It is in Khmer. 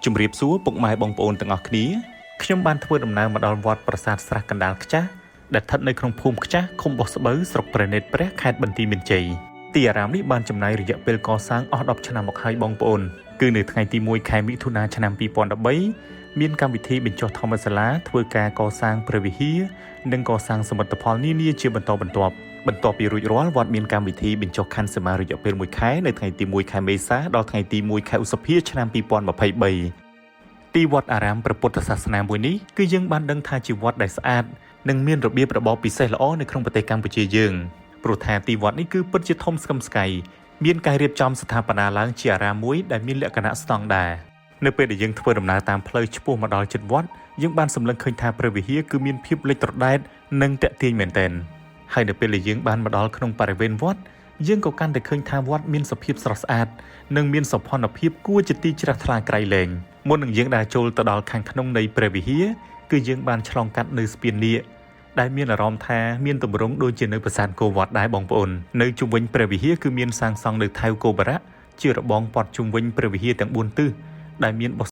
ជំរាបសួរពុកម៉ែបងប្អូនទាំងអស់គ្នាខ្ញុំបានធ្វើដំណើរមកដល់វត្តប្រាសាទស្រះកណ្ដាលខ្ចាស់ដែលស្ថិតនៅក្នុងភូមិខ្ចាស់ឃុំបោះស្បូវស្រុកព្រះនេត្រព្រះខេត្តបន្ទាយមានជ័យទីអារាមនេះបានចំណាយរយៈពេលកសាងអស់10ឆ្នាំមកហើយបងប្អូនគឺនៅថ្ងៃទី1ខែមិថុនាឆ្នាំ2013មានកម្មវិធីបញ្ចុះធម្មសាលាធ្វើការកសាងព្រះវិហារនិងកសាងសមិទ្ធផលនានាជាបន្តបន្ទាប់បន្ទាប់ពីរួចរាល់វត្តមានកម្មវិធីបញ្ចុះខណ្ឌសមារយៈពេល1ខែនៅថ្ងៃទី1ខែមេសាដល់ថ្ងៃទី1ខែឧសភាឆ្នាំ2023ទីវត្តអារាមព្រះពុទ្ធសាសនាមួយនេះគឺយើងបានដឹងថាជាវត្តដែលស្អាតនិងមានរបៀបរបបពិសេសល្អនៅក្នុងប្រទេសកម្ពុជាយើងព្រោះថាទីវត្តនេះគឺពិតជាធំស្កឹមស្កៃមានការរៀបចំស្ថាបនាឡើងជាអារាមមួយដែលមានលក្ខណៈស្តង់ដារនៅពេលដែលយើងធ្វើដំណើរតាមផ្លូវឆ្ពោះមកដល់ជិតវត្តយើងបានសម្លឹងឃើញថាព្រះវិហារគឺមានភាពលេចត្រដែតនិងទាក់ទាញមែនទែនហើយនៅពេលដែលយើងបានមកដល់ក្នុងបរិវេណវត្តយើងក៏កាន់តែឃើញថាវត្តមានសភាពស្រស់ស្អាតនិងមានសោភ័ណភាពគួរជាទីជ្រះថ្លាក្រៃលែងមុននឹងយើងដើរចូលទៅដល់ខាងក្នុងនៃព្រះវិហារគឺយើងបានឆ្លងកាត់នៅស្ពាននាគដែលមានអារម្មណ៍ថាមានទម្រង់ដូចជានៅប្រាសាទគោវត្តដែរបងប្អូននៅជុំវិញព្រះវិហារគឺមានសាងសង់នៅថែវគោបុរៈជារបងព័ទ្ធជុំវិញព្រះវិហារទាំង4ទិសដែលមាន